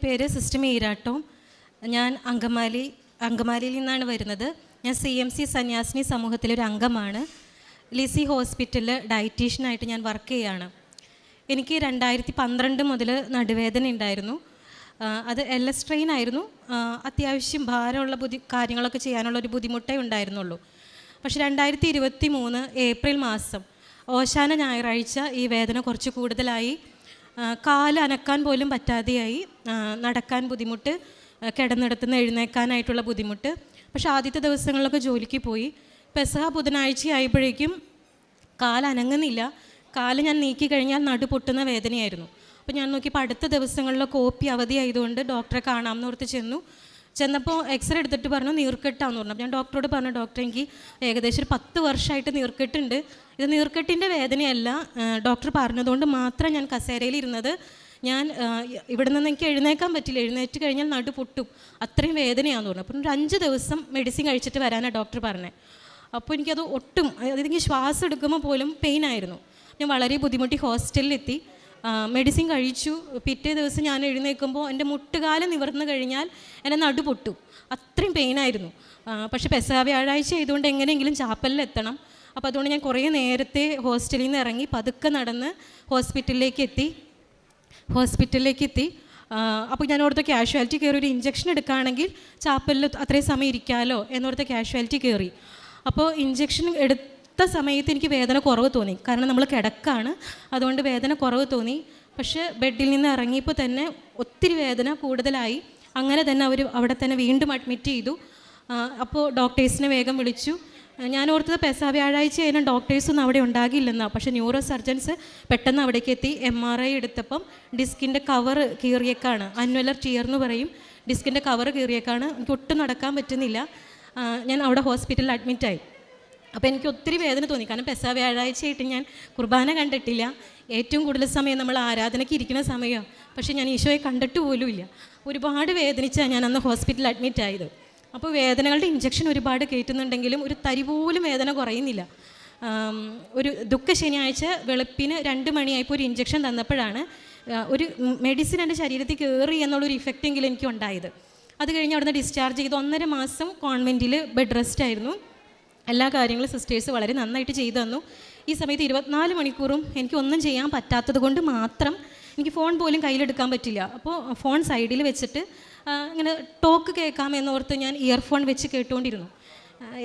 പേര് സിസ്റ്റർ മീരാട്ടോ. ഞാൻ അങ്കമാലിയിൽ നിന്നാണ് വരുന്നത്. ഞാൻ CMC സന്യാസിനി സമൂഹത്തിലൊരു അംഗമാണ്. ലിസി ഹോസ്പിറ്റലിൽ ഡയറ്റീഷ്യനായിട്ട് ഞാൻ വർക്ക് ചെയ്യുകയാണ്. എനിക്ക് 2012 മുതൽ നടുവേദന ഉണ്ടായിരുന്നു. അത് LS ട്രെയിൻ ആയിരുന്നു. അത്യാവശ്യം ഭാരമുള്ള കാര്യങ്ങളൊക്കെ ചെയ്യാനുള്ളൊരു ബുദ്ധിമുട്ടേ ഉണ്ടായിരുന്നുള്ളൂ. പക്ഷേ 2023 ഏപ്രിൽ മാസം ഓശാന ഞായറാഴ്ച ഈ വേദന കുറച്ച് കൂടുതലായി. കാല് അനക്കാൻ പോലും പറ്റാതെയായി. നടക്കാൻ ബുദ്ധിമുട്ട്, കിടന്നിടത്തുനിന്ന് എഴുന്നേക്കാനായിട്ടുള്ള ബുദ്ധിമുട്ട്. പക്ഷേ ആദ്യത്തെ ദിവസങ്ങളിലൊക്കെ ജോലിക്ക് പോയി. പെസഹ ബുധനാഴ്ച ആയപ്പോഴേക്കും കാല് അനങ്ങുന്നില്ല. കാല് ഞാൻ നീക്കി കഴിഞ്ഞാൽ നടു പൊട്ടുന്ന വേദനയായിരുന്നു. അപ്പോൾ ഞാൻ നോക്കിയപ്പോൾ അടുത്ത ദിവസങ്ങളിലൊക്കെ OP അവധി ആയതുകൊണ്ട് ഡോക്ടറെ കാണാമെന്ന് ഓർത്ത് ചെന്നപ്പോൾ എക്സ്റേ എടുത്തിട്ട് പറഞ്ഞു നീർക്കെട്ടാന്ന് പറഞ്ഞു. അപ്പോൾ ഞാൻ ഡോക്ടറോട് പറഞ്ഞു, ഡോക്ടർ എനിക്ക് ഏകദേശം ഒരു 10 വർഷമായിട്ട് നീർക്കെട്ടുണ്ട്. ഇത് നീർക്കെട്ടിൻ്റെ വേദനയല്ല, ഡോക്ടർ പറഞ്ഞതുകൊണ്ട് മാത്രം ഞാൻ കസേരയിൽ ഇരുന്നത്. ഞാൻ ഇവിടെ നിന്ന് എനിക്ക് എഴുന്നേക്കാൻ പറ്റില്ല, എഴുന്നേറ്റ് കഴിഞ്ഞാൽ നടു പൊട്ടും, അത്രയും വേദനയാണെന്ന് പറഞ്ഞു. അപ്പം ഒരു 5 ദിവസം മെഡിസിൻ കഴിച്ചിട്ട് വരാനാണ് ഡോക്ടർ പറഞ്ഞത്. അപ്പോൾ എനിക്കത് ഒട്ടും, അതെനിക്ക് ശ്വാസം എടുക്കുമ്പോൾ പോലും പെയിനായിരുന്നു. ഞാൻ വളരെ ബുദ്ധിമുട്ടി ഹോസ്റ്റലിലെത്തി. മെഡിസിൻ കഴിച്ചു. പിറ്റേ ദിവസം ഞാൻ എഴുന്നേൽക്കുമ്പോൾ എൻ്റെ മുട്ടുകാലം നിവർന്നു കഴിഞ്ഞാൽ എൻ്റെ നടു പൊട്ടും, അത്രയും പെയിനായിരുന്നു. പക്ഷേ പെസഹ വ്യാഴാഴ്ച ആയതുകൊണ്ട് എങ്ങനെയെങ്കിലും ചാപ്പലിൽ എത്തണം. അപ്പോൾ അതുകൊണ്ട് ഞാൻ കുറേ നേരത്തെ ഹോസ്റ്റലിൽ നിന്ന് ഇറങ്ങി പതുക്കെ നടന്ന് ഹോസ്പിറ്റലിലേക്ക് എത്തി. അപ്പോൾ ഞാൻ ഓർത്ത് കാഷ്വാലിറ്റി കയറി ഒരു ഇഞ്ചക്ഷൻ എടുക്കുകയാണെങ്കിൽ ചാപ്പലിൽ അത്രയും സമയം ഇരിക്കാമല്ലോ എന്നോർത്ത് കാഷ്വാലിറ്റി കയറി. അപ്പോൾ ഇഞ്ചക്ഷൻ എടുത്ത സമയത്ത് എനിക്ക് വേദന കുറവ് തോന്നി. കാരണം നമ്മൾ കിടക്കാണ്, അതുകൊണ്ട് വേദന കുറവ് തോന്നി. പക്ഷേ ബെഡിൽ നിന്ന് ഇറങ്ങിയപ്പോൾ തന്നെ ഒത്തിരി വേദന കൂടുതലായി. അങ്ങനെ തന്നെ അവർ അവിടെ തന്നെ വീണ്ടും അഡ്മിറ്റ് ചെയ്തു. അപ്പോൾ ഡോക്ടേഴ്സിനെ വേഗം വിളിച്ചു. ഞാൻ ഓർത്തത് പെസഹ വ്യാഴാഴ്ച ആയാലും ഡോക്ടേഴ്സൊന്നും അവിടെ ഉണ്ടാകില്ലെന്നാണ്. പക്ഷേ ന്യൂറോ സർജൻസ് പെട്ടെന്ന് അവിടേക്ക് എത്തി. MRI എടുത്തപ്പം ഡിസ്കിൻ്റെ കവർ കീറിയേക്കാണ്, അന്വലർ ടിയർ എന്ന് പറയും. ഡിസ്കിൻ്റെ കവർ കീറിയേക്കാണ്. എനിക്ക് ഒട്ടും നടക്കാൻ പറ്റുന്നില്ല. ഞാൻ അവിടെ ഹോസ്പിറ്റലിൽ അഡ്മിറ്റായി. അപ്പോൾ എനിക്ക് ഒത്തിരി വേദന തോന്നി. കാരണം പെസഹ വ്യാഴാഴ്ചയായിട്ട് ഞാൻ കുർബാന കണ്ടിട്ടില്ല. ഏറ്റവും കൂടുതൽ സമയം നമ്മൾ ആരാധനയ്ക്ക് ഇരിക്കുന്ന സമയമാണ്. പക്ഷേ ഞാൻ ഈശോയെ കണ്ടിട്ട് പോലുമില്ല. ഒരുപാട് വേദനിച്ചാണ് ഞാൻ അന്ന് ഹോസ്പിറ്റലിൽ അഡ്മിറ്റ് ആയത്. അപ്പോൾ വേദനകളുടെ ഇഞ്ചക്ഷൻ ഒരുപാട് കയറ്റുന്നുണ്ടെങ്കിലും ഒരു തരി പോലും വേദന കുറയുന്നില്ല. ഒരു ദുഃഖ ശനിയാഴ്ച വെളുപ്പിന് 2 മണിയായപ്പോൾ ഒരു ഇഞ്ചക്ഷൻ തന്നപ്പോഴാണ് ഒരു മെഡിസിൻ എൻ്റെ ശരീരത്തിൽ കയറി എന്നുള്ളൊരു ഇഫക്റ്റെങ്കിലും എനിക്ക് ഉണ്ടായത്. അത് കഴിഞ്ഞ് അവിടുന്ന് ഡിസ്ചാർജ് ചെയ്ത് 1.5 മാസം കോൺവെൻറ്റിൽ ബെഡ് റെസ്റ്റ് ആയിരുന്നു. എല്ലാ കാര്യങ്ങളും സിസ്റ്റേഴ്സ് വളരെ നന്നായിട്ട് ചെയ്തു തന്നു. ഈ സമയത്ത് 24 മണിക്കൂറും എനിക്കൊന്നും ചെയ്യാൻ പറ്റാത്തത് കൊണ്ട് മാത്രം എനിക്ക് ഫോൺ പോലും കയ്യിലെടുക്കാൻ പറ്റില്ല. അപ്പോൾ ഫോൺ സൈഡിൽ വെച്ചിട്ട് ഇങ്ങനെ ടോക്ക് കേൾക്കാമെന്നോർത്ത് ഞാൻ ഇയർഫോൺ വെച്ച് കേട്ടുകൊണ്ടിരുന്നു.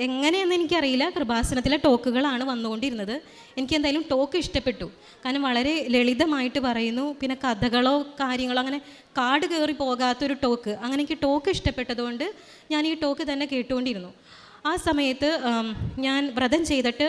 എങ്ങനെയെന്ന് എനിക്കറിയില്ല, കൃപാസനത്തിലെ ടോക്കുകളാണ് വന്നുകൊണ്ടിരുന്നത്. എനിക്ക് എന്തായാലും ടോക്ക് ഇഷ്ടപ്പെട്ടു. കാരണം വളരെ ലളിതമായിട്ട് പറയുന്നു. പിന്നെ കഥകളോ കാര്യങ്ങളോ അങ്ങനെ കാട് കയറി പോകാത്തൊരു ടോക്ക്. അങ്ങനെ എനിക്ക് ടോക്ക് ഇഷ്ടപ്പെട്ടതുകൊണ്ട് ഞാൻ ഈ ടോക്ക് തന്നെ കേട്ടുകൊണ്ടിരുന്നു. ആ സമയത്ത് ഞാൻ വ്രതം ചെയ്തിട്ട്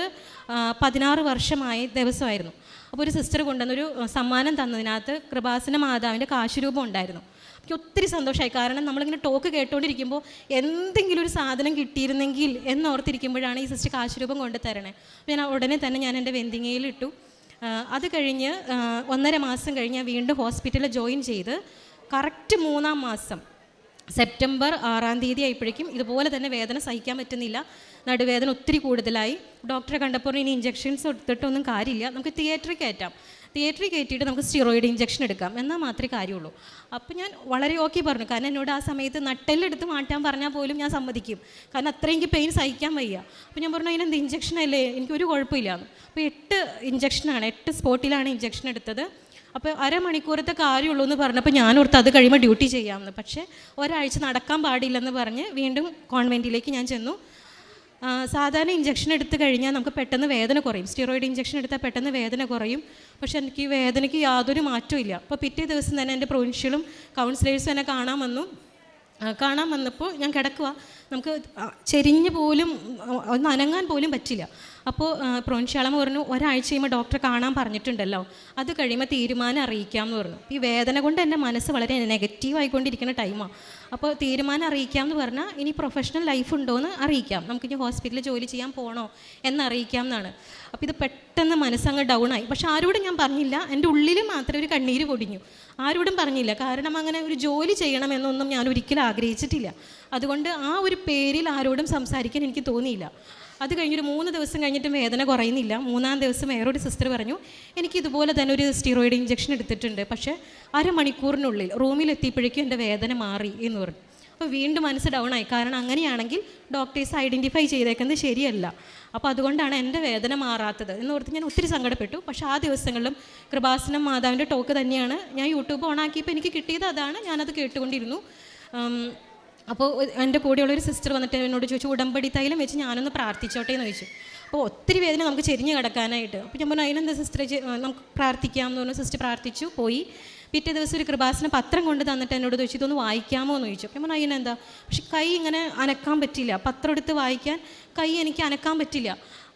16 വർഷമായ ദിവസമായിരുന്നു. അപ്പോൾ ഒരു സിസ്റ്റർ കൊണ്ടുവന്നൊരു സമ്മാനം തന്നതിനകത്ത് കൃപാസന മാതാവിൻ്റെ കാശുരൂപം ഉണ്ടായിരുന്നു. എനിക്ക് ഒത്തിരി സന്തോഷമായി. കാരണം നമ്മളിങ്ങനെ ടോക്ക് കേട്ടുകൊണ്ടിരിക്കുമ്പോൾ എന്തെങ്കിലും ഒരു സാധനം കിട്ടിയിരുന്നെങ്കിൽ എന്നോർത്തിരിക്കുമ്പോഴാണ് ഈ സിസ്റ്റർ കാശുരൂപം കൊണ്ട് തരണേ. അപ്പോൾ ഞാൻ ഉടനെ തന്നെ ഞാൻ എൻ്റെ വെന്തിങ്ങയിലിട്ടു. അത് കഴിഞ്ഞ് 1.5 മാസം കഴിഞ്ഞ് ഞാൻ വീണ്ടും ഹോസ്പിറ്റലിൽ ജോയിൻ ചെയ്ത് കറക്റ്റ് 3-ാം മാസം സെപ്റ്റംബർ 6-ാം തീയതി ആയപ്പോഴേക്കും ഇതുപോലെ തന്നെ വേദന സഹിക്കാൻ പറ്റുന്നില്ല. നടുവേദന ഒത്തിരി കൂടുതലായി. ഡോക്ടറെ കണ്ടപ്പോൾ ഇനി ഇഞ്ചക്ഷൻസ് എടുത്തിട്ടൊന്നും കാര്യമില്ല, നമുക്ക് തിയേറ്ററിൽ കയറ്റിയിട്ട് നമുക്ക് സ്റ്റിറോയിഡ് ഇഞ്ചക്ഷൻ എടുക്കാം, എന്നാൽ മാത്രമേ കാര്യമുള്ളൂ. അപ്പോൾ ഞാൻ വളരെ ഓക്കെ പറഞ്ഞു. കാരണം എന്നോട് ആ സമയത്ത് നട്ടെല്ലെടുത്ത് മാറ്റാൻ പറഞ്ഞാൽ പോലും ഞാൻ സമ്മതിക്കും. കാരണം അത്രയും എനിക്ക് പെയിൻ സഹിക്കാൻ വയ്യ. അപ്പോൾ ഞാൻ പറഞ്ഞു അതിനെന്ത് ഇഞ്ചക്ഷൻ അല്ലേ, എനിക്കൊരു കുഴപ്പമില്ലാന്ന്. അപ്പോൾ 8 ഇഞ്ചക്ഷനാണ്, 8 സ്പോട്ടിലാണ് ഇഞ്ചക്ഷൻ എടുത്തത്. അപ്പോൾ അരമണിക്കൂറത്തെ കാര്യമുള്ളൂ എന്ന് പറഞ്ഞപ്പോൾ ഞാനോർത്ത് അത് കഴിയുമ്പോൾ ഡ്യൂട്ടി ചെയ്യാമെന്ന്. പക്ഷേ ഒരാഴ്ച നടക്കാൻ പാടില്ലെന്ന് പറഞ്ഞ് വീണ്ടും കോൺവെൻറ്റിലേക്ക് ഞാൻ ചെന്നു. സാധാരണ ഇഞ്ചക്ഷൻ എടുത്ത് കഴിഞ്ഞാൽ നമുക്ക് പെട്ടെന്ന് വേദന കുറയും. സ്റ്റിറോയിഡ് ഇഞ്ചക്ഷൻ എടുത്താൽ പെട്ടെന്ന് വേദന കുറയും. പക്ഷേ എനിക്ക് വേദനയ്ക്ക് യാതൊരു മാറ്റവും ഇല്ല. അപ്പോൾ പിറ്റേ ദിവസം തന്നെ എൻ്റെ പ്രൊവിൻഷ്യലും കൗൺസിലേഴ്സും എന്നെ കാണാൻ വന്നപ്പോൾ ഞാൻ കിടക്കുക, നമുക്ക് ചെരിഞ്ഞ് പോലും ഒന്ന് അനങ്ങാൻ പോലും പറ്റില്ല. അപ്പോൾ പ്രൊവിൻഷ്യാളമ്മ പറഞ്ഞു, ഒരാഴ്ച കഴിയുമ്പോൾ ഡോക്ടറെ കാണാൻ പറഞ്ഞിട്ടുണ്ടല്ലോ, അത് കഴിയുമ്പോൾ തീരുമാനം അറിയിക്കാമെന്ന് പറഞ്ഞു. ഈ വേദന കൊണ്ട് എൻ്റെ മനസ്സ് വളരെ നെഗറ്റീവായിക്കൊണ്ടിരിക്കുന്ന ടൈമാണ്. അപ്പോൾ തീരുമാനം അറിയിക്കാമെന്ന് പറഞ്ഞാൽ ഇനി പ്രൊഫഷണൽ ലൈഫ് ഉണ്ടോ എന്ന് അറിയിക്കാം, നമുക്കിനി ഹോസ്പിറ്റലിൽ ജോലി ചെയ്യാൻ പോകണോ എന്നറിയിക്കാം എന്നാണ്. അപ്പോൾ ഇത് പെട്ടെന്ന് മനസ്സങ്ങ് ഡൗൺ ആയി. പക്ഷെ ആരോടും ഞാൻ പറഞ്ഞില്ല. എൻ്റെ ഉള്ളിൽ മാത്രം ഒരു കണ്ണീര് പൊടിഞ്ഞു. ആരോടും പറഞ്ഞില്ല. കാരണം അങ്ങനെ ഒരു ജോലി ചെയ്യണമെന്നൊന്നും ഞാൻ ഒരിക്കലും ആഗ്രഹിച്ചിട്ടില്ല. അതുകൊണ്ട് ആ ഒരു പേരിൽ ആരോടും സംസാരിക്കാൻ എനിക്ക് തോന്നിയില്ല. അത് കഴിഞ്ഞൊരു 3 ദിവസം കഴിഞ്ഞിട്ടും വേദന കുറയുന്നില്ല. 3-ാം ദിവസം വേറൊരു സിസ്റ്റർ പറഞ്ഞു, എനിക്കിതുപോലെ തന്നെ ഒരു സ്റ്റിറോയിഡ് ഇഞ്ചക്ഷൻ എടുത്തിട്ടുണ്ട്, പക്ഷേ അരമണിക്കൂറിനുള്ളിൽ റൂമിലെത്തിയപ്പോഴേക്കും എൻ്റെ വേദന മാറി എന്ന് പറഞ്ഞു. അപ്പോൾ വീണ്ടും മനസ്സ് ഡൗൺ ആയി. കാരണം അങ്ങനെയാണെങ്കിൽ ഡോക്ടേഴ്സ് ഐഡൻറ്റിഫൈ ചെയ്തേക്കുന്നത് ശരിയല്ല. അപ്പോൾ അതുകൊണ്ടാണ് എൻ്റെ വേദന മാറാത്തത് എന്നോർത്ത് ഞാൻ ഒത്തിരി സങ്കടപ്പെട്ടു. പക്ഷേ ആ ദിവസങ്ങളിലും കൃപാസനം മാതാവിൻ്റെ ടോക്ക് തന്നെയാണ്. ഞാൻ യൂട്യൂബ് ഓണാക്കിയപ്പോൾ എനിക്ക് കിട്ടിയത് അതാണ്. ഞാനത് കേട്ടുകൊണ്ടിരുന്നു. അപ്പോൾ എൻ്റെ കൂടെയുള്ളൊരു സിസ്റ്റർ വന്നിട്ട് എന്നോട് ചോദിച്ചു, ഉടമ്പടി തൈലം വെച്ച് ഞാനൊന്ന് പ്രാർത്ഥിച്ചോട്ടെ എന്ന് ചോദിച്ചു. അപ്പോൾ ഒത്തിരി വേദന നമുക്ക് ചെരിഞ്ഞ് കിടക്കാനായിട്ട്. അപ്പോൾ ഞാൻ പറഞ്ഞു, അതിനെന്താ സിസ്റ്റർ, നമുക്ക് പ്രാർത്ഥിക്കാം എന്ന് പറഞ്ഞു. സിസ്റ്റർ പ്രാർത്ഥിച്ചു, പോയി. പിറ്റേ ദിവസം ഒരു കൃപാസന പത്രം കൊണ്ട് തന്നിട്ട് എന്നോട് ചോദിച്ചു, ഇതൊന്ന് വായിക്കാമോ എന്ന് ചോദിച്ചു. അപ്പോൾ ഞാൻ പറഞ്ഞു, അതിനെന്താ, പക്ഷെ കൈ ഇങ്ങനെ അനക്കാൻ പറ്റില്ല, പത്രം എടുത്ത് വായിക്കാൻ കൈ എനിക്ക് അനക്കാൻ പറ്റില്ല.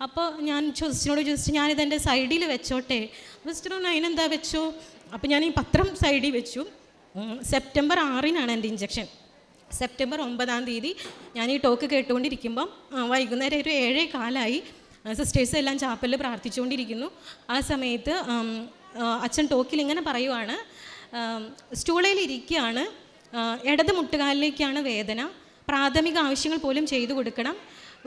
അപ്പോൾ ഞാൻ സിസ്റ്ററിനോട് ചോദിച്ചു, ഞാനിതെൻ്റെ സൈഡിൽ വെച്ചോട്ടെ. സിസ്റ്റർ പറഞ്ഞു, അതിനെന്താ വെച്ചോ. അപ്പോൾ ഞാൻ ഈ പത്രം സൈഡിൽ വെച്ചു. സെപ്റ്റംബർ 6-നാണ് എൻ്റെ ഇഞ്ചക്ഷൻ. സെപ്റ്റംബർ 9-ാം തീയതി ഞാൻ ഈ ടോക്ക് കേട്ടുകൊണ്ടിരിക്കുമ്പം വൈകുന്നേരം ഒരു 7:15 സിസ്റ്റേഴ്സ് എല്ലാം ചാപ്പലിൽ പ്രാർത്ഥിച്ചുകൊണ്ടിരിക്കുന്നു. ആ സമയത്ത് അച്ഛൻ ടോക്കിൽ ഇങ്ങനെ പറയുവാണ്, സ്റ്റൂളയിൽ ഇരിക്കുകയാണ്, ഇടത് മുട്ടുകാലിലേക്കാണ് വേദന, പ്രാഥമിക ആവശ്യങ്ങൾ പോലും ചെയ്തു കൊടുക്കണം.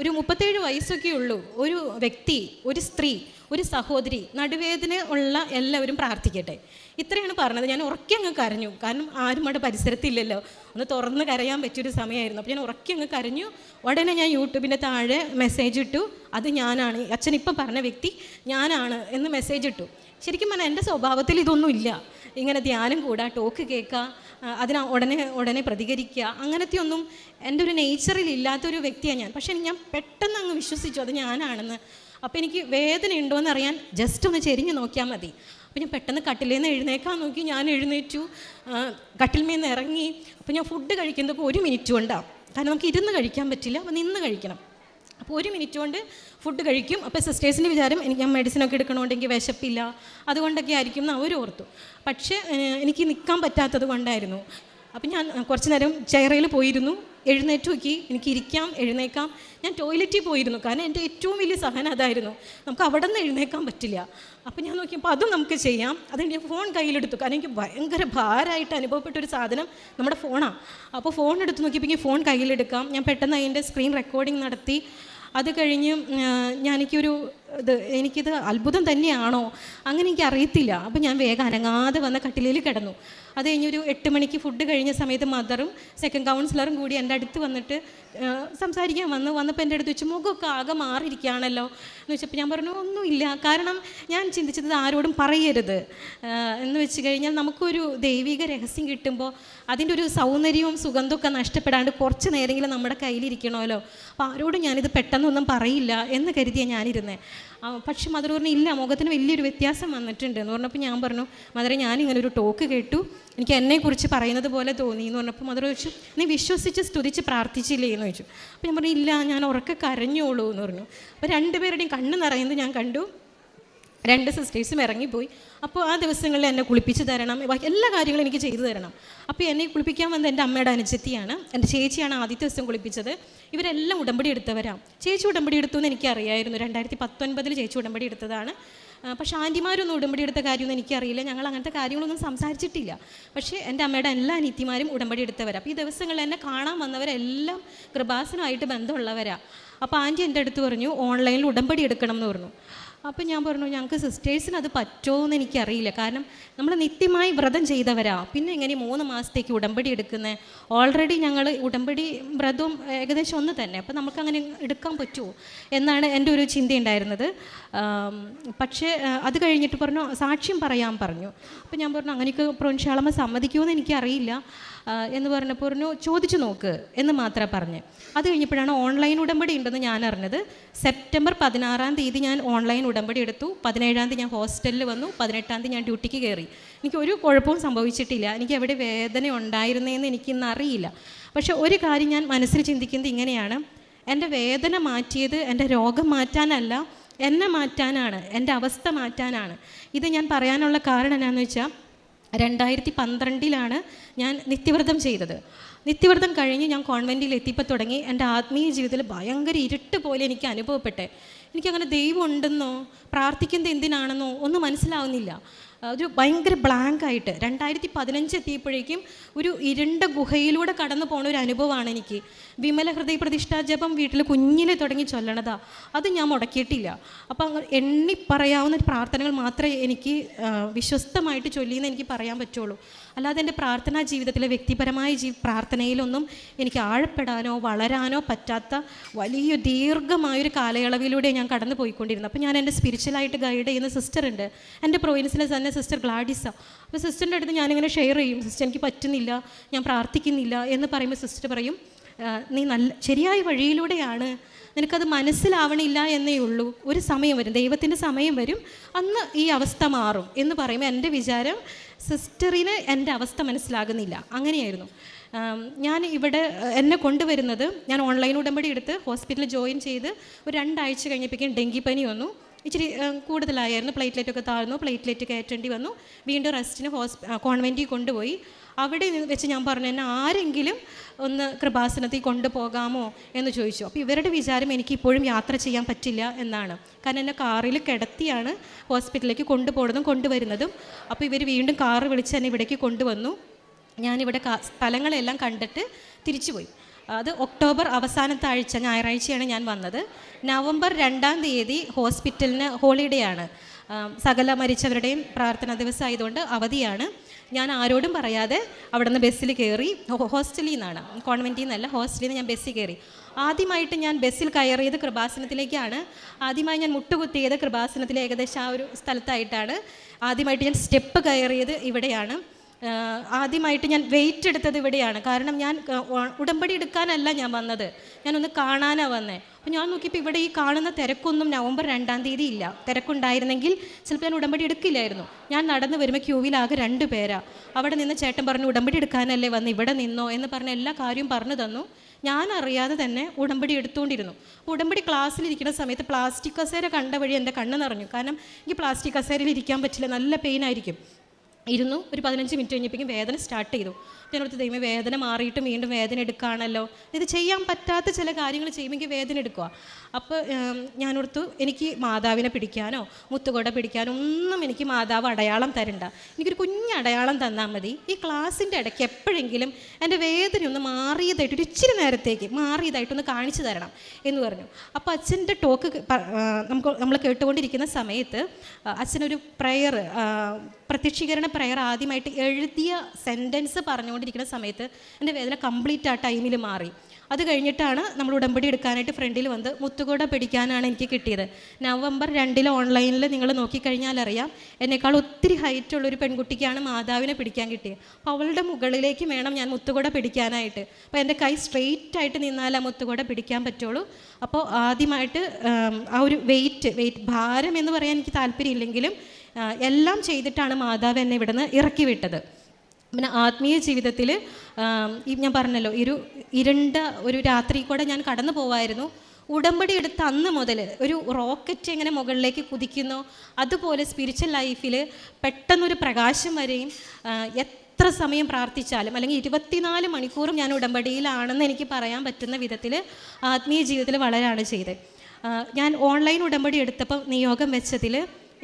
ഒരു 37 വയസ്സൊക്കെ ഉള്ളൂ, ഒരു വ്യക്തി, ഒരു സ്ത്രീ, ഒരു സഹോദരി, നടുവേദന ഉള്ള എല്ലാവരും പ്രാർത്ഥിക്കട്ടെ. ഇത്രയാണ് പറഞ്ഞത്. ഞാൻ ഉറക്കെ അങ്ങ് കരഞ്ഞു. കാരണം ആരും അവിടെ പരിസരത്തില്ലല്ലോ, ഒന്ന് തുറന്ന് കരയാൻ പറ്റിയൊരു സമയമായിരുന്നു. അപ്പോൾ ഞാൻ ഉറക്കെ അങ്ങ് കരഞ്ഞു. ഉടനെ ഞാൻ യൂട്യൂബിൻ്റെ താഴെ മെസ്സേജ് ഇട്ടു, അത് ഞാനാണ്, അച്ഛൻ ഇപ്പം പറഞ്ഞ വ്യക്തി ഞാനാണ് എന്ന് മെസ്സേജ് ഇട്ടു. ശരിക്കും പറഞ്ഞാൽ എൻ്റെ സ്വഭാവത്തിൽ ഇതൊന്നും ഇല്ല. ഇങ്ങനെ ധ്യാനം കൂടാ, ടോക്ക് കേൾക്കുക, അതിന് ഉടനെ പ്രതികരിക്കുക, അങ്ങനത്തെ ഒന്നും എൻ്റെ ഒരു നേച്ചറിൽ ഇല്ലാത്തൊരു വ്യക്തിയാണ് ഞാൻ. പക്ഷേ ഞാൻ പെട്ടെന്ന് അങ്ങ് വിശ്വസിച്ചു അത് ഞാനാണെന്ന്. അപ്പോൾ എനിക്ക് വേദന ഉണ്ടോയെന്ന് അറിയാൻ ജസ്റ്റ് ഒന്ന് ചെരിഞ്ഞ് നോക്കിയാൽ മതി. അപ്പോൾ ഞാൻ പെട്ടെന്ന് കട്ടിലിൽ നിന്ന് എഴുന്നേക്കാൻ നോക്കി. ഞാൻ എഴുന്നേറ്റു, കട്ടിലിൽ നിന്ന് ഇറങ്ങി. അപ്പോൾ ഞാൻ ഫുഡ് കഴിക്കുന്നത് 1 മിനിറ്റ് കൊണ്ടാണ്. കാരണം നമുക്ക് ഇരുന്ന് കഴിക്കാൻ പറ്റില്ല, അപ്പോൾ നിന്ന് കഴിക്കണം. അപ്പോൾ 1 മിനിറ്റ് കൊണ്ട് ഫുഡ് കഴിക്കും. അപ്പോൾ സിസ്റ്റേഴ്സിൻ്റെ വിചാരം ഞാൻ മെഡിസിനൊക്കെ എടുക്കണമെങ്കിൽ വിശപ്പില്ല, അതുകൊണ്ടൊക്കെ ആയിരിക്കും എന്ന് അവർ ഓർത്തു. പക്ഷേ എനിക്ക് നിൽക്കാൻ പറ്റാത്തത് കൊണ്ടായിരുന്നു. അപ്പം ഞാൻ കുറച്ച് നേരം ചെയറിൽ പോയിരുന്നു, എഴുന്നേറ്റ് നോക്കി, എനിക്ക് ഇരിക്കാം, എഴുന്നേക്കാം. ഞാൻ ടോയ്ലറ്റിൽ പോയിരുന്നു, കാരണം എൻ്റെ ഏറ്റവും വലിയ സഹനം അതായിരുന്നു. നമുക്ക് അവിടെ നിന്ന് എഴുന്നേക്കാൻ പറ്റില്ല. അപ്പോൾ ഞാൻ നോക്കിയപ്പോൾ അതും നമുക്ക് ചെയ്യാം. അതുകൊണ്ട് ഞാൻ ഫോൺ കയ്യിലെടുത്തു. കാരണം എനിക്ക് ഭയങ്കര ഭാരമായിട്ട് അനുഭവപ്പെട്ടൊരു സാധനം നമ്മുടെ ഫോണാണ്. അപ്പോൾ ഫോൺ എടുത്ത് നോക്കിയപ്പോൾ എനിക്ക് ഫോൺ കയ്യിലെടുക്കാം. ഞാൻ പെട്ടെന്ന് അതിൻ്റെ സ്ക്രീൻ റെക്കോർഡിങ് നടത്തി. അത് കഴിഞ്ഞ് എനിക്കിത് അത്ഭുതം തന്നെയാണോ അങ്ങനെ എനിക്ക് അറിയത്തില്ല. അപ്പോൾ ഞാൻ വേഗം അനങ്ങാതെ വന്ന കട്ടിലിൽ കിടന്നു. അത് കഴിഞ്ഞൊരു 8 മണിക്ക് ഫുഡ് കഴിഞ്ഞ സമയത്ത് മദറും സെക്കൻഡ് കൗൺസിലറും കൂടി എൻ്റെ അടുത്ത് വന്നിട്ട് സംസാരിക്കാൻ വന്നപ്പോൾ എൻ്റെ അടുത്ത് വെച്ച്, മുഖമൊക്കെ ആകെ മാറിയിരിക്കുകയാണല്ലോ എന്ന് വെച്ചപ്പോൾ ഞാൻ പറഞ്ഞു, ഒന്നുമില്ല. കാരണം ഞാൻ ചിന്തിച്ചത് ആരോടും പറയരുത് എന്ന് വെച്ച് കഴിഞ്ഞാൽ നമുക്കൊരു ദൈവിക രഹസ്യം കിട്ടുമ്പോൾ അതിൻ്റെ ഒരു സൗന്ദര്യവും സുഗന്ധമൊക്കെ നഷ്ടപ്പെടാണ്ട് കുറച്ച് നേരമെങ്കിലും നമ്മുടെ കയ്യിലിരിക്കണമല്ലോ. അപ്പോൾ ആരോടും ഞാനിത് പെട്ടെന്നൊന്നും പറയില്ല എന്ന് കരുതിയാണ് ഞാനിരുന്നത്. പക്ഷെ മദർ പറഞ്ഞു, ഇല്ല, മുഖത്തിന് വലിയൊരു വ്യത്യാസം വന്നിട്ടുണ്ട് എന്ന് പറഞ്ഞപ്പോൾ ഞാൻ പറഞ്ഞു, മദറെ, ഞാനിങ്ങനെ ഒരു ടോക്ക് കേട്ടു, എനിക്ക് എന്നെക്കുറിച്ച് പറയുന്നത് പോലെ തോന്നി എന്ന് പറഞ്ഞപ്പോൾ മദർ ചോദിച്ചു, നീ വിശ്വസിച്ച് സ്തുതിച്ച് പ്രാർത്ഥിച്ചില്ലേ എന്ന് ചോദിച്ചു. അപ്പോൾ ഞാൻ പറഞ്ഞു, ഇല്ല, ഞാൻ ഉറക്കെ കരഞ്ഞോളൂ എന്ന് പറഞ്ഞു. അപ്പോൾ 2 പേരുടെയും കണ്ണ് നിറയുന്നത് ഞാൻ കണ്ടു. 2 സിസ്റ്റേഴ്സും ഇറങ്ങിപ്പോയി. അപ്പോൾ ആ ദിവസങ്ങളിൽ എന്നെ കുളിപ്പിച്ച് തരണം, എല്ലാ കാര്യങ്ങളും എനിക്ക് ചെയ്തു തരണം. അപ്പോൾ എന്നെ കുളിപ്പിക്കാൻ വന്നത് എൻ്റെ അമ്മയുടെ അനുജത്തിയാണ്, എൻ്റെ ചേച്ചിയാണ് ആദ്യത്തെ ദിവസം കുളിപ്പിച്ചത്. ഇവരെല്ലാം ഉടമ്പടി എടുത്തവരാണ്. ചേച്ചി ഉടമ്പടി എടുത്തു എന്ന് എനിക്കറിയായിരുന്നു. 2019 ചേച്ചി ഉടമ്പടി എടുത്തതാണ്. പക്ഷേ ആൻറ്റിമാരൊന്നും ഉടമ്പടി എടുത്ത കാര്യമൊന്നും എനിക്കറിയില്ല. ഞങ്ങൾ അങ്ങനത്തെ കാര്യങ്ങളൊന്നും സംസാരിച്ചിട്ടില്ല. പക്ഷേ എൻ്റെ അമ്മയുടെ എല്ലാ അനിയത്തിമാരും ഉടമ്പടി എടുത്തവരാണ്. അപ്പോൾ ഈ ദിവസങ്ങളിൽ എന്നെ കാണാൻ വന്നവരെല്ലാം കൃപാസനമായിട്ട് ബന്ധമുള്ളവരാണ്. അപ്പോൾ ആൻറ്റി എൻ്റെ അടുത്ത് പറഞ്ഞു, ഓൺലൈനിൽ ഉടമ്പടി എടുക്കണം എന്ന് പറഞ്ഞു. അപ്പോൾ ഞാൻ പറഞ്ഞു, ഞങ്ങൾക്ക് സിസ്റ്റേഴ്സിന് അത് പറ്റുമോ എന്ന് എനിക്കറിയില്ല. കാരണം നമ്മൾ നിത്യമായി വ്രതം ചെയ്തവരാ, പിന്നെ എങ്ങനെ 3 മാസത്തേക്ക് ഉടമ്പടി എടുക്കുന്നത്? ഓൾറെഡി ഞങ്ങൾ ഉടമ്പടി വ്രതവും ഏകദേശം ഒന്ന് തന്നെ, അപ്പോൾ നമുക്കങ്ങനെ എടുക്കാൻ പറ്റുമോ എന്നാണ് എൻ്റെ ഒരു ചിന്തയുണ്ടായിരുന്നത്. പക്ഷേ അത് കഴിഞ്ഞിട്ട് പറഞ്ഞു, സാക്ഷ്യം പറയാൻ പറഞ്ഞു. അപ്പോൾ ഞാൻ പറഞ്ഞു, അങ്ങനെയൊക്കെ പ്രൊൻഷാളമ്മ സമ്മതിക്കുമോ എന്ന് എനിക്കറിയില്ല എന്ന് പറഞ്ഞപ്പോൾ പറഞ്ഞു, ചോദിച്ചു നോക്ക് എന്ന് മാത്രമേ പറഞ്ഞ്. അത് കഴിഞ്ഞപ്പോഴാണ് ഓൺലൈൻ ഉടമ്പടി ഉണ്ടെന്ന് ഞാൻ അറിഞ്ഞത്. സെപ്റ്റംബർ 16-ാം തീയതി ഞാൻ ഓൺലൈൻ ഉടമ്പടി എടുത്തു. 17-ാം തീയതി ഞാൻ ഹോസ്റ്റലിൽ വന്നു. 18-ാം തീയതി ഞാൻ ഡ്യൂട്ടിക്ക് കയറി. എനിക്ക് ഒരു കുഴപ്പവും സംഭവിച്ചിട്ടില്ല. എനിക്ക് എവിടെ വേദന ഉണ്ടായിരുന്നതെന്ന് എനിക്കിന്ന് അറിയില്ല. പക്ഷേ ഒരു കാര്യം ഞാൻ മനസ്സിൽ ചിന്തിക്കുന്നത് ഇങ്ങനെയാണ്, എൻ്റെ വേദന മാറ്റിയത് എൻ്റെ രോഗം മാറ്റാനല്ല, എന്നെ മാറ്റാനാണ്, എൻ്റെ അവസ്ഥ മാറ്റാനാണ്. ഇത് ഞാൻ പറയാനുള്ള കാരണം എന്നാന്ന് വെച്ചാൽ 2012-ലാണ് ഞാൻ നിത്യവ്രതം ചെയ്തത്. നിത്യവ്രതം കഴിഞ്ഞ് ഞാൻ കോൺവെൻറ്റിൽ എത്തിയപ്പോൾ തുടങ്ങി എൻ്റെ ആത്മീയ ജീവിതത്തിൽ ഭയങ്കര ഇരുട്ട് പോലെ എനിക്ക് അനുഭവപ്പെട്ടെ. എനിക്കങ്ങനെ ദൈവം ഉണ്ടെന്നോ പ്രാർത്ഥിക്കുന്നത് എന്തിനാണെന്നോ ഒന്നും മനസ്സിലാവുന്നില്ല. ഒരു ഭയങ്കര ബ്ലാങ്കായിട്ട് 2015 എത്തിയപ്പോഴേക്കും ഒരു ഇരുണ്ട ഗുഹയിലൂടെ കടന്നു പോണ ഒരു അനുഭവമാണ് എനിക്ക്. വിമല ഹൃദയ പ്രതിഷ്ഠാ ജപം വീട്ടിൽ കുഞ്ഞിലെ തുടങ്ങി ചൊല്ലണതാ, അത് ഞാൻ മുടക്കിയിട്ടില്ല. അപ്പം എണ്ണി പറയാവുന്ന പ്രാർത്ഥനകൾ മാത്രമേ എനിക്ക് വിശ്വസ്തമായിട്ട് ചൊല്ലിയെന്ന് എനിക്ക് പറയാൻ പറ്റുള്ളൂ. അല്ലാതെ എൻ്റെ പ്രാർത്ഥനാ ജീവിതത്തിലെ വ്യക്തിപരമായ പ്രാർത്ഥനയിലൊന്നും എനിക്ക് ആഴപ്പെടാനോ വളരാനോ പറ്റാത്ത വലിയ ദീർഘമായൊരു കാലയളവിലൂടെ ഞാൻ കടന്നു പോയിക്കൊണ്ടിരുന്നു. അപ്പോൾ ഞാൻ എൻ്റെ സ്പിരിച്വലായിട്ട് ഗൈഡ് ചെയ്യുന്ന സിസ്റ്റർ ഉണ്ട്, എൻ്റെ പ്രൊവിൻസിലെ തന്നെ സിസ്റ്റർ ഗ്ലാഡിസ. അപ്പോൾ സിസ്റ്ററിൻ്റെ അടുത്ത് ഞാനിങ്ങനെ ഷെയർ ചെയ്യും, സിസ്റ്റർ എനിക്ക് പറ്റുന്നില്ല, ഞാൻ പ്രാർത്ഥിക്കുന്നില്ല എന്ന് പറയുമ്പോൾ സിസ്റ്റർ പറയും, നീ ശരിയായ വഴിയിലൂടെയാണ്, നിനക്കത് മനസ്സിലാവണില്ല എന്നേ ഉള്ളൂ, ഒരു സമയം വരും, ദൈവത്തിൻ്റെ സമയം വരും, അന്ന് ഈ അവസ്ഥ മാറും എന്ന് പറയുമ്പോൾ എൻ്റെ വിചാരം സിസ്റ്ററിന് എൻ്റെ അവസ്ഥ മനസ്സിലാകുന്നില്ല. അങ്ങനെയായിരുന്നു. ഞാൻ ഇവിടെ എന്നെ കൊണ്ടുവരുന്നത്, ഞാൻ ഓൺലൈൻ ഉടമ്പടി എടുത്ത് ഹോസ്പിറ്റലിൽ ജോയിൻ ചെയ്ത് ഒരു 2 ആഴ്ച കഴിഞ്ഞപ്പോഴേക്കും ഡെങ്കിപ്പനി വന്നു. ഇച്ചിരി കൂടുതലായിരുന്നു, പ്ലേറ്റ്ലെറ്റൊക്കെ താഴ്ന്നു, പ്ലേറ്റ്ലെറ്റ് കയറ്റേണ്ടി വന്നു. വീണ്ടും റെസ്റ്റിന് കോൺവെൻറ്റിൽ കൊണ്ടുപോയി. അവിടെ വെച്ച് ഞാൻ പറഞ്ഞു, എന്നെ ആരെങ്കിലും ഒന്ന് കൃപാസനത്തിൽ കൊണ്ടുപോകാമോ എന്ന് ചോദിച്ചു. അപ്പോൾ ഇവരുടെ വിചാരം എനിക്കിപ്പോഴും യാത്ര ചെയ്യാൻ പറ്റില്ല എന്നാണ്. കാരണം എന്നെ കാറിൽ കിടത്തിയാണ് ഹോസ്പിറ്റലിലേക്ക് കൊണ്ടുപോകുന്നതും കൊണ്ടുവരുന്നതും. അപ്പോൾ ഇവർ വീണ്ടും കാറ് വിളിച്ച് എന്നെ ഇവിടേക്ക് കൊണ്ടുവന്നു. ഞാനിവിടെ സ്ഥലങ്ങളെല്ലാം കണ്ടിട്ട് തിരിച്ചുപോയി. അത് ഒക്ടോബർ അവസാനത്തെ ആഴ്ച ഞായറാഴ്ചയാണ് ഞാൻ വന്നത്. നവംബർ 2-ാം തീയതി ഹോസ്പിറ്റലിന് ഹോളിഡേ ആണ്, സകല മരിച്ചവരുടെയും പ്രാർത്ഥനാ ദിവസം ആയതുകൊണ്ട് അവധിയാണ്. ഞാൻ ആരോടും പറയാതെ അവിടെ നിന്ന് ബസ്സിൽ കയറി, ഹോസ്റ്റലിൽ നിന്നാണ്, കോൺവെൻറ്റിൽ നിന്നല്ല, ഹോസ്റ്റലിൽ നിന്ന് ഞാൻ ബസ്സിൽ കയറി. ആദ്യമായിട്ട് ഞാൻ ബസ്സിൽ കയറിയത് കൃപാസനത്തിലേക്കാണ്. ആദ്യമായി ഞാൻ മുട്ടുകുത്തിയത് കൃപാസനത്തിലെ ഏകദേശം ആ ഒരു സ്ഥലത്തായിട്ടാണ്. ആദ്യമായിട്ട് ഞാൻ സ്റ്റെപ്പ് കയറിയത് ഇവിടെയാണ്. ആദ്യമായിട്ട് ഞാൻ വെയിറ്റ് എടുത്തത് ഇവിടെയാണ്. കാരണം ഞാൻ ഉടമ്പടി എടുക്കാനല്ല ഞാൻ വന്നത്, ഞാനൊന്ന് കാണാനാണ് വന്നത്. അപ്പോൾ ഞാൻ നോക്കിയപ്പോൾ ഇവിടെ ഈ കാണുന്ന തിരക്കൊന്നും നവംബർ 2-ാം തീയതി ഇല്ല. തിരക്കുണ്ടായിരുന്നെങ്കിൽ ചിലപ്പോൾ ഞാൻ ഉടമ്പടി എടുക്കില്ലായിരുന്നു. ഞാൻ നടന്നു വരുമ്പോൾ ക്യൂവിലാകെ 2 പേരാണ്. അവിടെ നിന്ന് ചേട്ടൻ പറഞ്ഞു, ഉടമ്പടി എടുക്കാനല്ലേ വന്ന്, ഇവിടെ നിന്നോ എന്ന് പറഞ്ഞ എല്ലാ കാര്യവും പറഞ്ഞു തന്നു. ഞാൻ അറിയാതെ തന്നെ ഉടമ്പടി എടുത്തുകൊണ്ടിരുന്നു. ഉടമ്പടി ക്ലാസ്സിലിരിക്കുന്ന സമയത്ത് പ്ലാസ്റ്റിക് കസേര കണ്ട വഴി എൻ്റെ കണ്ണ് നിറഞ്ഞു. കാരണം എനിക്ക് പ്ലാസ്റ്റിക് കസേരയിൽ ഇരിക്കാൻ പറ്റില്ല, നല്ല പെയിനായിരിക്കും. ഇരുന്നു. ഒരു 15 മിനിറ്റ് കഴിഞ്ഞപ്പോഴേക്കും വേദന സ്റ്റാർട്ട് ചെയ്തു. ഞാനോർത്ത്, ദൈവമേ വേദന മാറിയിട്ട് വീണ്ടും വേദന എടുക്കുകയാണല്ലോ, ഇത് ചെയ്യാൻ പറ്റാത്ത ചില കാര്യങ്ങൾ ചെയ്യുമ്പോൾ എനിക്ക് വേദന എടുക്കുക. അപ്പോൾ ഞാനോർത്തു, എനിക്ക് മാതാവിനെ പിടിക്കാനോ മുത്തുകൊട പിടിക്കാനോ ഒന്നും എനിക്ക് മാതാവ് അടയാളം തരണ്ട, എനിക്കൊരു കുഞ്ഞ് അടയാളം തന്നാൽ മതി. ഈ ക്ലാസ്സിൻ്റെ ഇടയ്ക്ക് എപ്പോഴെങ്കിലും എൻ്റെ വേദന ഒന്ന് മാറിയതായിട്ട്, ഒരു ഇച്ചിരി നേരത്തേക്ക് മാറിയതായിട്ടൊന്ന് കാണിച്ചു തരണം എന്ന് പറഞ്ഞു. അപ്പോൾ അച്ഛൻ്റെ ടോക്ക് നമ്മൾ കേട്ടുകൊണ്ടിരിക്കുന്ന സമയത്ത് അച്ഛനൊരു പ്രയർ, പ്രത്യക്ഷീകരണ പ്രയർ ആദ്യമായിട്ട് എഴുതിയ സെൻറ്റൻസ് പറഞ്ഞുകൊണ്ടിരിക്കുന്ന സമയത്ത് എൻ്റെ വേദന കംപ്ലീറ്റ് ആ ടൈമിൽ മാറി. അത് കഴിഞ്ഞിട്ടാണ് നമ്മൾ ഉടമ്പടി എടുക്കാനായിട്ട് ഫ്രണ്ടിൽ വന്ന് മുത്തുകൂട പിടിക്കാനാണ് എനിക്ക് കിട്ടിയത്. നവംബർ 2 ഓൺലൈനിൽ നിങ്ങൾ നോക്കിക്കഴിഞ്ഞാൽ അറിയാം, എന്നെക്കാൾ ഒത്തിരി ഹൈറ്റുള്ളൊരു പെൺകുട്ടിക്കാണ് മാതാവിനെ പിടിക്കാൻ കിട്ടിയത്. അപ്പോൾ അവളുടെ മുകളിലേക്ക് വേണം ഞാൻ മുത്തുകൂട പിടിക്കാനായിട്ട്. അപ്പോൾ എൻ്റെ കൈ സ്ട്രെയിറ്റ് ആയിട്ട് നിന്നാൽ ആ മുത്തുകൂട പിടിക്കാൻ പറ്റുള്ളൂ. അപ്പോൾ ആദ്യമായിട്ട് ആ ഒരു വെയിറ്റ് ഭാരം എന്ന് പറയാൻ എനിക്ക് താല്പര്യമില്ലെങ്കിലും എല്ലാം ചെയ്തിട്ടാണ് മാതാവ് എന്നെ ഇവിടെ നിന്ന് ഇറക്കി വിട്ടത്. പിന്നെ ആത്മീയ ജീവിതത്തിൽ ഞാൻ പറഞ്ഞല്ലോ, ഇരുണ്ട ഒരു രാത്രി കൂടെ ഞാൻ കടന്നു പോവായിരുന്നു. ഉടമ്പടി എടുത്ത അന്ന് മുതൽ ഒരു റോക്കറ്റ് എങ്ങനെ മുകളിലേക്ക് കുതിക്കുന്നോ അതുപോലെ സ്പിരിച്വൽ ലൈഫിൽ പെട്ടെന്നൊരു പ്രകാശം വരെയും എത്ര സമയം പ്രാർത്ഥിച്ചാലും, അല്ലെങ്കിൽ 24 മണിക്കൂറും ഞാൻ ഉടമ്പടിയിലാണെന്ന് എനിക്ക് പറയാൻ പറ്റുന്ന വിധത്തിൽ ആത്മീയ ജീവിതത്തിൽ വളരാണ് ചെയ്തത്. ഞാൻ ഓൺലൈൻ ഉടമ്പടി എടുത്തപ്പോൾ നിയോഗം വെച്ചതിൽ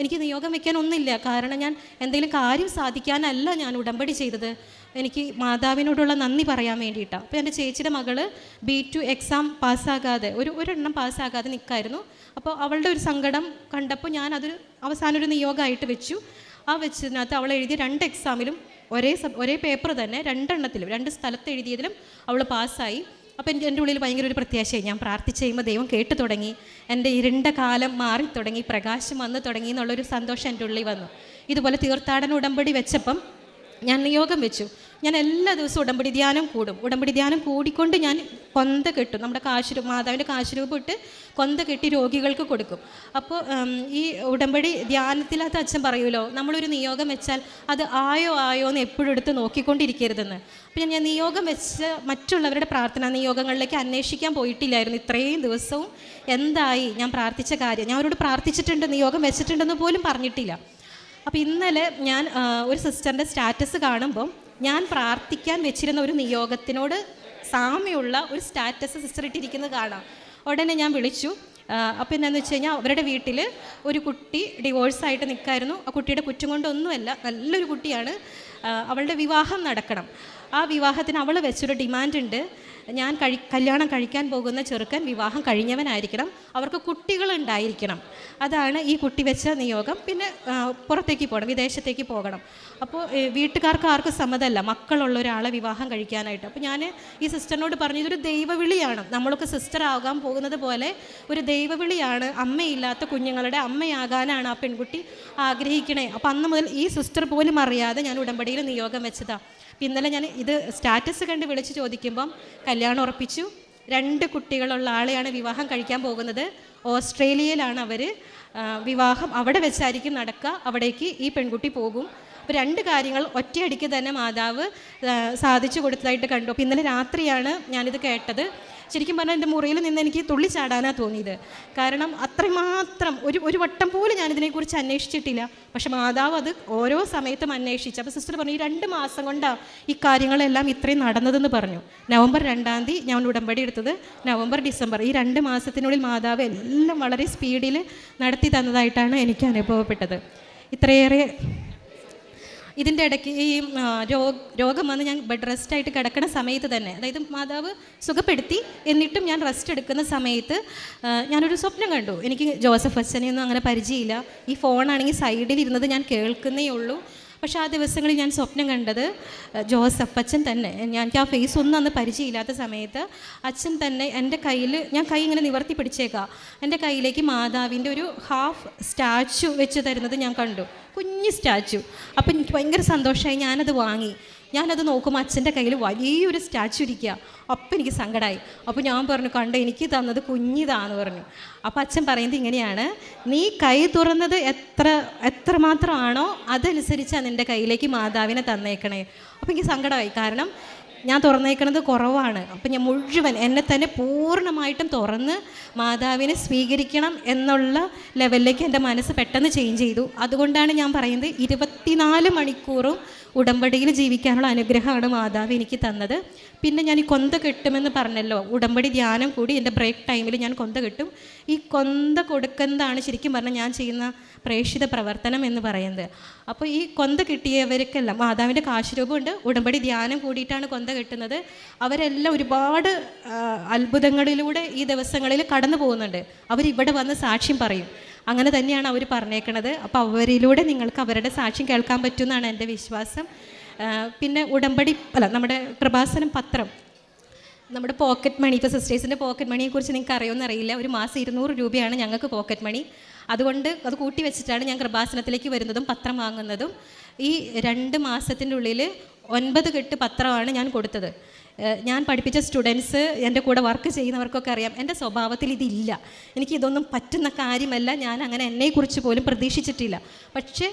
എനിക്ക് നിയോഗം വെക്കാൻ ഒന്നുമില്ല. കാരണം ഞാൻ എന്തെങ്കിലും കാര്യം സാധിക്കാനല്ല ഞാൻ ഉടമ്പടി ചെയ്തത്, എനിക്ക് മാതാവിനോടുള്ള നന്ദി പറയാൻ വേണ്ടിയിട്ടാണ്. അപ്പോൾ എൻ്റെ ചേച്ചിയുടെ മകള് B2 എക്സാം പാസ്സാകാതെ ഒരെണ്ണം പാസ്സാകാതെ നിൽക്കായിരുന്നു. അപ്പോൾ അവളുടെ ഒരു സങ്കടം കണ്ടപ്പോൾ ഞാൻ അതൊരു അവസാനം ഒരു നിയോഗമായിട്ട് വെച്ചു. ആ വെച്ചതിനകത്ത് അവൾ എഴുതിയ 2 എക്സാമിലും ഒരേ പേപ്പർ തന്നെ 2 എണ്ണത്തിലും 2 സ്ഥലത്ത് എഴുതിയതിലും അവൾ പാസ്സായി. അപ്പോൾ എൻ്റെ ഉള്ളിൽ ഭയങ്കര ഒരു പ്രത്യാശയായി. ഞാൻ പ്രാർത്ഥിച്ച് കഴിയുമ്പോൾ ദൈവം കേട്ടു തുടങ്ങി, എൻ്റെ ഇരുണ്ട കാലം മാറി തുടങ്ങി, പ്രകാശം വന്നു തുടങ്ങി എന്നുള്ളൊരു സന്തോഷം എൻ്റെ ഉള്ളിൽ വന്നു. ഇതുപോലെ തീർത്ഥാടന ഉടമ്പടി വെച്ചപ്പം ഞാൻ നിയോഗം വെച്ചു, ഞാൻ എല്ലാ ദിവസവും ഉടമ്പടി ധ്യാനം കൂടും. ഉടമ്പടി ധ്യാനം കൂടിക്കൊണ്ട് ഞാൻ കൊന്ത കെട്ടും, നമ്മുടെ മാതാവിൻ്റെ കാശുരൂപം ഇട്ട് കൊന്ത കെട്ടി രോഗികൾക്ക് കൊടുക്കും. അപ്പോൾ ഈ ഉടമ്പടി ധ്യാനത്തിലകത്ത് അച്ഛൻ പറയുമല്ലോ, നമ്മളൊരു നിയോഗം വെച്ചാൽ അത് ആയോ എന്ന് എപ്പോഴും എടുത്ത് നോക്കിക്കൊണ്ടിരിക്കരുതെന്ന്. അപ്പോൾ ഞാൻ നിയോഗം വെച്ച മറ്റുള്ളവരുടെ പ്രാർത്ഥനാ നിയോഗങ്ങളിലേക്ക് അന്വേഷിക്കാൻ പോയിട്ടില്ലായിരുന്നു ഇത്രയും ദിവസവും. എന്തായി ഞാൻ പ്രാർത്ഥിച്ച കാര്യം, ഞാൻ അവരോട് പ്രാർത്ഥിച്ചിട്ടുണ്ട്, നിയോഗം വെച്ചിട്ടുണ്ടെന്ന് പോലും പറഞ്ഞിട്ടില്ല. അപ്പോൾ ഇന്നലെ ഞാൻ ഒരു സിസ്റ്ററിൻ്റെ സ്റ്റാറ്റസ് കാണുമ്പം ഞാൻ പ്രാർത്ഥിക്കാൻ വെച്ചിരുന്ന ഒരു നിയോഗത്തിനോട് സാമ്യമുള്ള ഒരു സ്റ്റാറ്റസ് സിസ്റ്റർ ഇട്ടിരിക്കുന്നത് കാണാം. ഉടനെ ഞാൻ വിളിച്ചു, അപ്പോൾ എന്നാന്ന് വെച്ച് കഴിഞ്ഞാൽ അവരുടെ വീട്ടിൽ ഒരു കുട്ടി ഡിവോഴ്സായിട്ട് നിൽക്കായിരുന്നു. ആ കുട്ടിയുടെ കുറ്റം കൊണ്ടൊന്നുമല്ല, നല്ലൊരു കുട്ടിയാണ്. അവളുടെ വിവാഹം നടക്കണം. ആ വിവാഹത്തിന് അവൾ വെച്ചൊരു ഡിമാൻഡുണ്ട്, ഞാൻ കല്യാണം കഴിക്കാൻ പോകുന്ന ചെറുക്കൻ വിവാഹം കഴിഞ്ഞവനായിരിക്കണം, അവർക്ക് കുട്ടികളുണ്ടായിരിക്കണം. അതാണ് ഈ കുട്ടി വെച്ച നിയോഗം. പിന്നെ പുറത്തേക്ക് പോകണം, വിദേശത്തേക്ക് പോകണം. അപ്പോൾ വീട്ടുകാർക്ക് ആർക്കും സമ്മതമല്ല മക്കളുള്ള ഒരാളെ വിവാഹം കഴിക്കാനായിട്ട്. അപ്പോൾ ഞാൻ ഈ സിസ്റ്ററിനോട് പറഞ്ഞു, ഇതൊരു ദൈവവിളിയാണ്, നമ്മളൊക്കെ സിസ്റ്റർ ആകാൻ പോകുന്നത് പോലെ ഒരു ദൈവവിളിയാണ്. അമ്മയില്ലാത്ത കുഞ്ഞുങ്ങളുടെ അമ്മയാകാനാണ് ആ പെൺകുട്ടി ആഗ്രഹിക്കണേ. അപ്പോൾ അന്ന് മുതൽ ഈ സിസ്റ്റർ പോലും അറിയാതെ ഞാൻ ഉടമ്പടിയിൽ നിയോഗം വെച്ചതാണ്. ഇന്നലെ ഞാൻ ഇത് സ്റ്റാറ്റസ് കണ്ട് വിളിച്ച് ചോദിക്കുമ്പം കല്യാണം ഉറപ്പിച്ചു. 2 കുട്ടികളുള്ള ആളെയാണ് വിവാഹം കഴിക്കാൻ പോകുന്നത്. ഓസ്ട്രേലിയയിലാണ് അവർ. വിവാഹം അവിടെ വെച്ചായിരിക്കും നടക്കുക. അവിടേക്ക് ഈ പെൺകുട്ടി പോകും. അപ്പോൾ 2 കാര്യങ്ങൾ ഒറ്റയടിക്ക് തന്നെ മാതാവ് സാധിച്ചു കൊടുത്തതായിട്ട് കണ്ടു. അപ്പോൾ ഇന്നലെ രാത്രിയാണ് ഞാനിത് കേട്ടത്. ശരിക്കും പറഞ്ഞാൽ എൻ്റെ മുറിയിൽ നിന്ന് എനിക്ക് തുള്ളിച്ചാടാനാണ് തോന്നിയത്. കാരണം അത്രമാത്രം ഒരു വട്ടം പോലും ഞാനിതിനെക്കുറിച്ച് അന്വേഷിച്ചിട്ടില്ല. പക്ഷെ മാതാവ് അത് ഓരോ സമയത്തും അന്വേഷിച്ചു. അപ്പോൾ സിസ്റ്റർ പറഞ്ഞു, ഈ 2 മാസം കൊണ്ടാണ് ഈ കാര്യങ്ങളെല്ലാം ഇത്രയും നടന്നതെന്ന് പറഞ്ഞു. നവംബർ 2-ാം തീയതി ഞാൻ ഉടമ്പടി എടുത്തത്, നവംബർ ഡിസംബർ ഈ 2 മാസത്തിനുള്ളിൽ മാതാവ് എല്ലാം വളരെ സ്പീഡിൽ നടത്തി തന്നതായിട്ടാണ് എനിക്ക് അനുഭവപ്പെട്ടത്. ഇത്രയേറെ ഇതിൻ്റെ ഇടയ്ക്ക് ഈ രോഗം വന്ന് ഞാൻ ബെഡ് റെസ്റ്റായിട്ട് കിടക്കുന്ന സമയത്ത് തന്നെ, അതായത് മാതാവ് സുഖപ്പെടുത്തി എന്നിട്ടും ഞാൻ റെസ്റ്റ് എടുക്കുന്ന സമയത്ത് ഞാനൊരു സ്വപ്നം കണ്ടു. എനിക്ക് ജോസഫ് അച്ഛനെയൊന്നും അങ്ങനെ പരിചയമില്ല. ഈ ഫോണാണെങ്കിൽ സൈഡിലിരുന്നത് ഞാൻ കേൾക്കുന്നേ ഉള്ളൂ. പക്ഷേ ആ ദിവസങ്ങളിൽ ഞാൻ സ്വപ്നം കണ്ടത് ജോസഫ് അച്ഛൻ തന്നെ, എനിക്ക് ആ ഫേസ് ഒന്നും അന്ന് പരിചയമില്ലാത്ത സമയത്ത് അച്ഛൻ തന്നെ എൻ്റെ കയ്യിൽ, ഞാൻ കൈ ഇങ്ങനെ നിവർത്തി പിടിച്ചേക്കാം, എൻ്റെ കയ്യിലേക്ക് മാതാവിൻ്റെ ഒരു ഹാഫ് സ്റ്റാച്ചു വെച്ച് തരുന്നത് ഞാൻ കണ്ടു, കുഞ്ഞ് സ്റ്റാച്ചു. അപ്പോൾ എനിക്ക് ഭയങ്കര സന്തോഷമായി. ഞാനത് വാങ്ങി. ഞാനത് നോക്കുമ്പോൾ അച്ഛൻ്റെ കയ്യിൽ വലിയൊരു സ്റ്റാച്ചു ഇരിക്കുക. അപ്പം എനിക്ക് സങ്കടമായി. അപ്പോൾ ഞാൻ പറഞ്ഞു, കണ്ടോ എനിക്ക് തന്നത് കുഞ്ഞിതാന്ന് പറഞ്ഞു. അപ്പോൾ അച്ഛൻ പറയുന്നത് ഇങ്ങനെയാണ്, നീ കൈ തുറന്നത് എത്രമാത്രമാണോ അതനുസരിച്ചാണ് നിൻ്റെ കയ്യിലേക്ക് മാതാവിനെ തന്നേക്കണേ. അപ്പോൾ എനിക്ക് സങ്കടമായി. കാരണം ഞാൻ തുറന്നേക്കണത് കുറവാണ്. അപ്പം ഞാൻ മുഴുവൻ എന്നെ തന്നെ പൂർണ്ണമായിട്ടും തുറന്ന് മാതാവിനെ സ്വീകരിക്കണം എന്നുള്ള ലെവലിലേക്ക് എൻ്റെ മനസ്സ് പെട്ടെന്ന് ചേഞ്ച് ചെയ്തു. അതുകൊണ്ടാണ് ഞാൻ പറയുന്നത് 24 മണിക്കൂറും ഉടമ്പടിയിൽ ജീവിക്കാനുള്ള അനുഗ്രഹമാണ് മാതാവ് എനിക്ക് തന്നത്. പിന്നെ ഞാൻ ഈ കൊന്ത കെട്ടുമെന്ന് പറഞ്ഞല്ലോ, ഉടമ്പടി ധ്യാനം കൂടി എൻ്റെ ബ്രേക്ക് ടൈമിൽ ഞാൻ കൊന്ത കെട്ടും. ഈ കൊന്ത കൊടുക്കുന്നതാണ് ശരിക്കും പറഞ്ഞാൽ ഞാൻ ചെയ്യുന്ന പ്രേക്ഷിത പ്രവർത്തനം എന്ന് പറയുന്നത്. അപ്പോൾ ഈ കൊന്ത കിട്ടിയവർക്കെല്ലാം മാതാവിൻ്റെ കാശുരൂപമുണ്ട്. ഉടമ്പടി ധ്യാനം കൂടിയിട്ടാണ് കൊന്ത കെട്ടുന്നത്. അവരെല്ലാം ഒരുപാട് അത്ഭുതങ്ങളിലൂടെ ഈ ദിവസങ്ങളിൽ കടന്നു പോകുന്നുണ്ട്. അവരിവിടെ വന്ന് സാക്ഷ്യം പറയും. അങ്ങനെ തന്നെയാണ് അവർ പറഞ്ഞേക്കണത്. അപ്പോൾ അവരിലൂടെ നിങ്ങൾക്ക് അവരുടെ സാക്ഷ്യം കേൾക്കാൻ പറ്റുമെന്നാണ് എൻ്റെ വിശ്വാസം. പിന്നെ ഉടമ്പടി നമ്മുടെ കൃപാസനം പത്രം, നമ്മുടെ പോക്കറ്റ് മണി, ഇപ്പോൾ സിസ്റ്റേഴ്സിൻ്റെ പോക്കറ്റ് മണിയെക്കുറിച്ച് നിങ്ങൾക്ക് അറിയുമെന്ന് അറിയില്ല. ഒരു മാസം 200 രൂപയാണ് ഞങ്ങൾക്ക് പോക്കറ്റ് മണി. അതുകൊണ്ട് അത് കൂട്ടി വെച്ചിട്ടാണ് ഞാൻ കൃപാസനത്തിലേക്ക് വരുന്നതും പത്രം വാങ്ങുന്നതും. ഈ 2 മാസത്തിൻ്റെ ഉള്ളിൽ 9 കെട്ട് പത്രമാണ് ഞാൻ കൊടുത്തത്. ഞാൻ പഠിപ്പിച്ച സ്റ്റുഡൻസ്, എൻ്റെ കൂടെ വർക്ക് ചെയ്യുന്നവർക്കൊക്കെ അറിയാം, എൻ്റെ സ്വഭാവത്തിൽ ഇതില്ല. എനിക്കിതൊന്നും പറ്റുന്ന കാര്യമല്ല. ഞാൻ അങ്ങനെ എന്നെക്കുറിച്ച് പോലും പ്രതീക്ഷിച്ചിട്ടില്ല. പക്ഷേ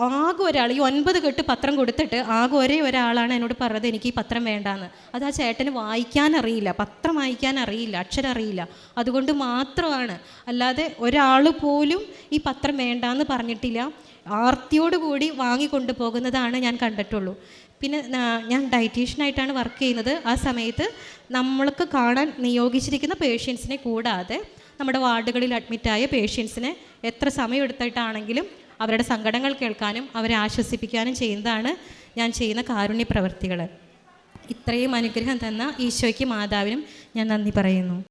ആകെ ഒരാൾ ഈ 9 കെട്ട് പത്രം കൊടുത്തിട്ട് ആകെ ഒരാളാണ് എന്നോട് പറഞ്ഞത് എനിക്ക് ഈ പത്രം വേണ്ടാന്ന്. അത് ആ ചേട്ടന് വായിക്കാൻ അറിയില്ല, പത്രം വായിക്കാൻ അറിയില്ല, അക്ഷരം അറിയില്ല. അതുകൊണ്ട് മാത്രമാണ്, അല്ലാതെ ഒരാൾ പോലും ഈ പത്രം വേണ്ടാന്ന് പറഞ്ഞിട്ടില്ല. ആർത്തിയോടുകൂടി വാങ്ങിക്കൊണ്ടു പോകുന്നതാണ് ഞാൻ കണ്ടിട്ടുള്ളൂ. പിന്നെ ഞാൻ ഡയറ്റീഷ്യനായിട്ടാണ് വർക്ക് ചെയ്യുന്നത്. ആ സമയത്ത് നമ്മൾക്ക് കാണാൻ നിയോഗിച്ചിരിക്കുന്ന പേഷ്യൻസിനെ കൂടാതെ നമ്മുടെ വാർഡുകളിൽ അഡ്മിറ്റായ പേഷ്യൻസിനെ എത്ര സമയം എടുത്തിട്ടാണെങ്കിലും അവരുടെ സങ്കടങ്ങൾ കേൾക്കാനും അവരെ ആശ്വസിപ്പിക്കാനും ചെയ്യുന്നതാണ് ഞാൻ ചെയ്യുന്ന കാരുണ്യ പ്രവർത്തികൾ. ഇത്രയും അനുഗ്രഹം തന്ന ഈശോയ്ക്ക് മാതാവിനും ഞാൻ നന്ദി പറയുന്നു.